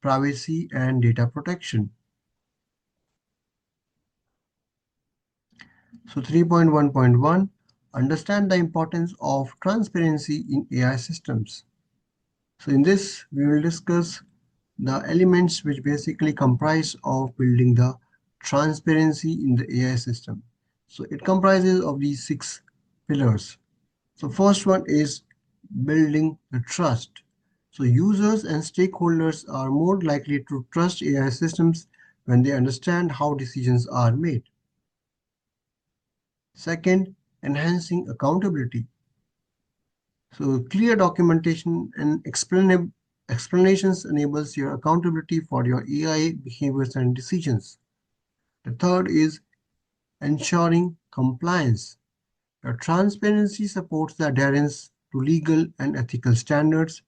privacy and data protection. So 3.1.1, understand the importance of transparency in AI systems. So in this, we will discuss the elements which basically comprise of building the transparency in the AI system. So it comprises of these 6 pillars. So first one is building the trust. So users and stakeholders are more likely to trust AI systems when they understand how decisions are made. Second, enhancing accountability. So clear documentation and explanations enables your accountability for your AI behaviors and decisions. The third is ensuring compliance. Your transparency supports the adherence to legal and ethical standards,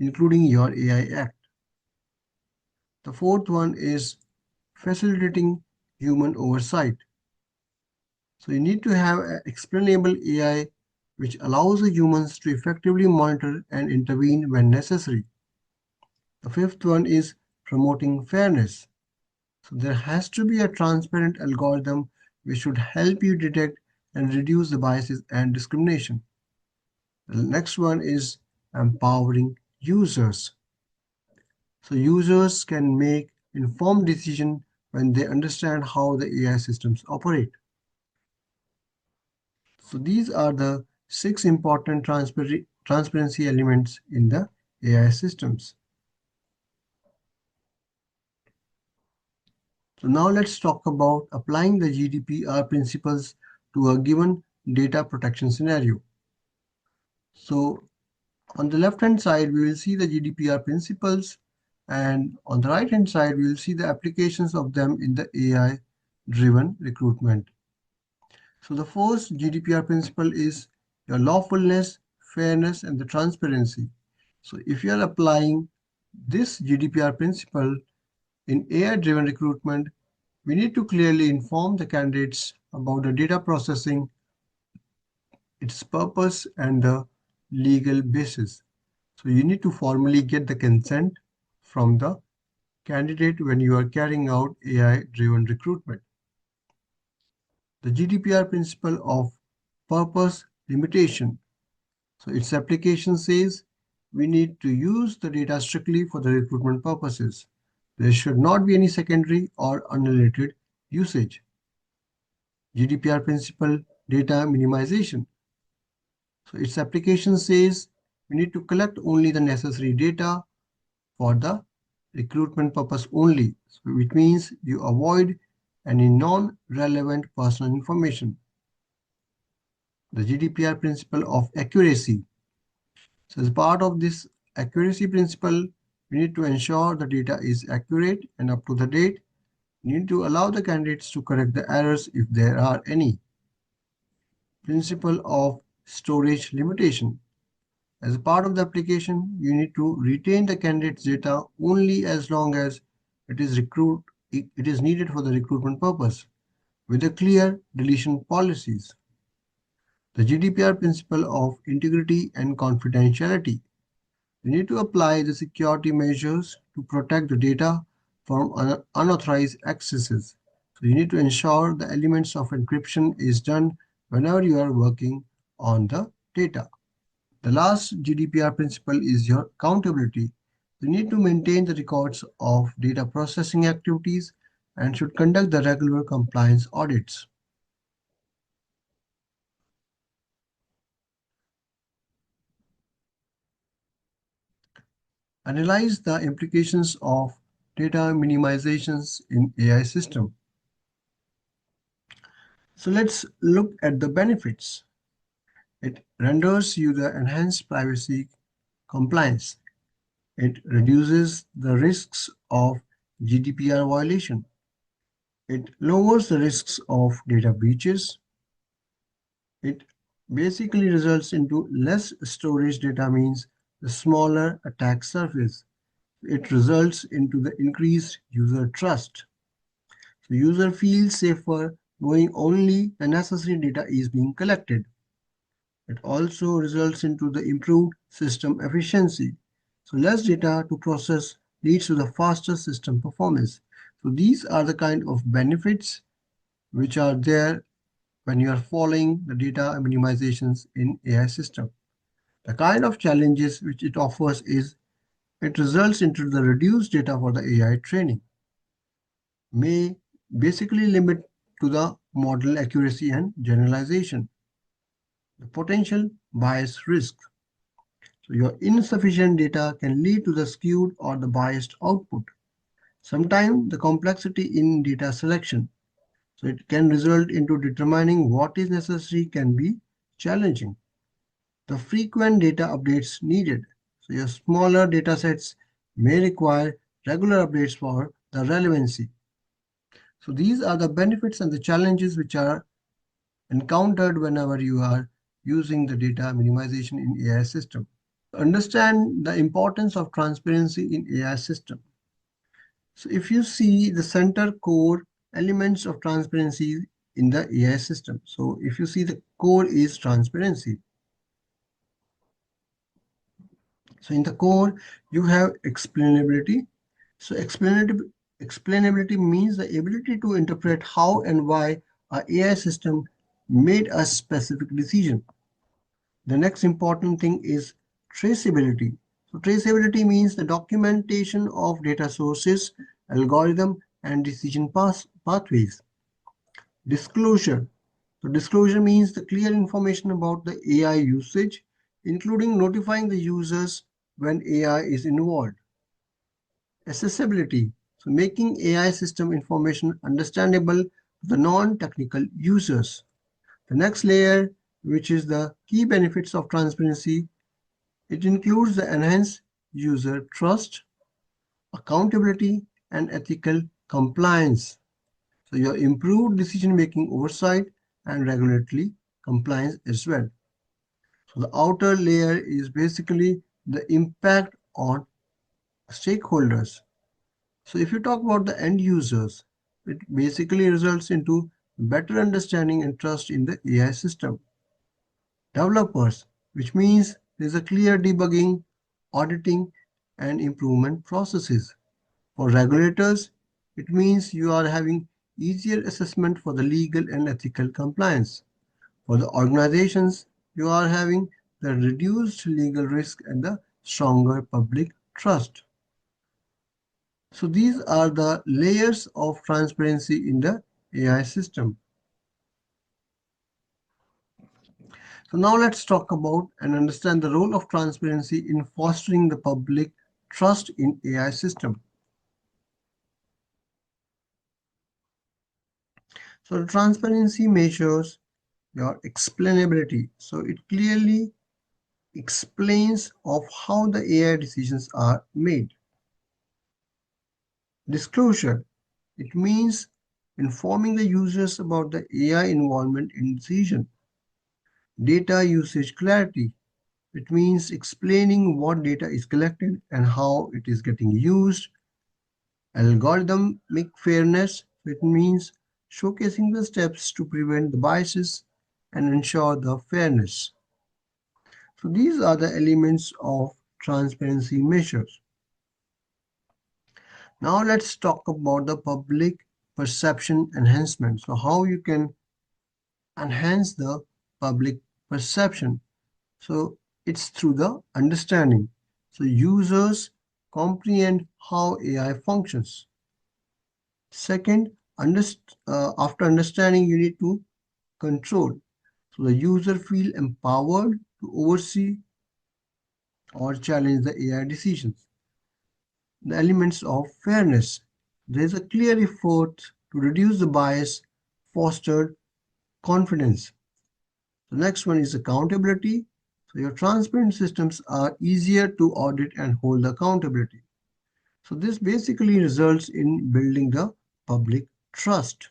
including your AI Act. The fourth one is facilitating human oversight. So you need to have an explainable AI which allows the humans to effectively monitor and intervene when necessary. The fifth one is promoting fairness. So there has to be a transparent algorithm which should help you detect and reduce the biases and discrimination. The next one is empowering users. So users can make informed decisions when they understand how the AI systems operate. So these are the 6 important transparency elements in the AI systems. So now let's talk about applying the GDPR principles to a given data protection scenario. So on the left hand side, we will see the GDPR principles, and on the right hand side, we will see the applications of them in the AI driven recruitment. So the first GDPR principle is your lawfulness, fairness, and the transparency. So if you are applying this GDPR principle in AI-driven recruitment, we need to clearly inform the candidates about the data processing, its purpose, and the legal basis. So you need to formally get the consent from the candidate when you are carrying out AI-driven recruitment. The GDPR principle of purpose limitation. So its application says we need to use the data strictly for the recruitment purposes. There should not be any secondary or unrelated usage. GDPR principle data minimization. So its application says we need to collect only the necessary data for the recruitment purpose only, which means you avoid any non-relevant personal information. The GDPR principle of accuracy. So as part of this accuracy principle, we need to ensure the data is accurate and up to the date. We need to allow the candidates to correct the errors if there are any. Principle of storage limitation. As a part of the application, you need to retain the candidate's data only as long as it is needed for the recruitment purpose, with a clear deletion policies. The GDPR principle of integrity and confidentiality. You need to apply the security measures to protect the data from unauthorized accesses. So you need to ensure the elements of encryption is done whenever you are working on the data. The last GDPR principle is your accountability. You need to maintain the records of data processing activities and should conduct the regular compliance audits. Analyze the implications of data minimizations in AI system. So let's look at the benefits. It renders you the enhanced privacy compliance. It reduces the risks of GDPR violation. It lowers the risks of data breaches. It basically results into less storage data means the smaller attack surface. It results into the increased user trust. So user feels safer knowing only the necessary data is being collected. It also results into the improved system efficiency. So less data to process leads to the faster system performance. So these are the kind of benefits which are there when you are following the data minimizations in AI system. The kind of challenges which it offers is it results into the reduced data for the AI training, may basically limit to the model accuracy and generalization. The potential bias risk. So your insufficient data can lead to the skewed or the biased output. Sometimes the complexity in data selection. So it can result into determining what is necessary can be challenging. The frequent data updates needed. So your smaller data sets may require regular updates for the relevancy. So these are the benefits and the challenges which are encountered whenever you are using the data minimization in AI system. Understand the importance of transparency in AI system. So if you see the center core elements of transparency in the AI system. So if you see the core is transparency. So in the core, you have explainability. So explainability means the ability to interpret how and why a AI system made a specific decision. The next important thing is traceability. So traceability means the documentation of data sources, algorithm, and decision pathways. Disclosure. So disclosure means the clear information about the AI usage, including notifying the users when AI is involved. Accessibility. So making AI system information understandable to the non-technical users. The next layer, which is the key benefits of transparency, it includes the enhanced user trust, accountability, and ethical compliance. So your improved decision-making oversight and regulatory compliance as well. So the outer layer is basically the impact on stakeholders. So if you talk about the end users, it basically results into better understanding and trust in the AI system. Developers, which means there's a clear debugging, auditing, and improvement processes. For regulators, it means you are having easier assessment for the legal and ethical compliance. For the organizations, you are having the reduced legal risk and the stronger public trust. So these are the layers of transparency in the AI system. So now let's talk about and understand the role of transparency in fostering the public trust in AI system. So transparency measures your explainability. So it clearly explains of how the AI decisions are made. Disclosure. It means informing the users about the AI involvement in decision. Data usage clarity. It means explaining what data is collected and how it is getting used. Algorithmic fairness. It means showcasing the steps to prevent the biases and ensure the fairness. So these are the elements of transparency measures. Now let's talk about the public perception enhancement. So how you can enhance the public perception. So it's through the understanding. So users comprehend how AI functions. Second, after understanding, you need to control. So the user feel empowered to oversee or challenge the AI decisions. The elements of fairness. There is a clear effort to reduce the bias, foster confidence. The next one is accountability. So your transparent systems are easier to audit and hold accountability. So this basically results in building the public trust,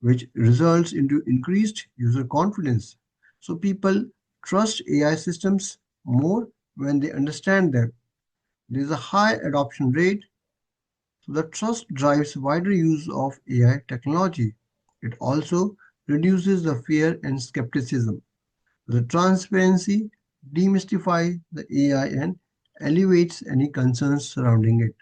which results into increased user confidence. So people trust AI systems more when they understand them. There is a high adoption rate, so the trust drives wider use of AI technology. It also reduces the fear and skepticism. The transparency demystifies the AI and alleviates any concerns surrounding it.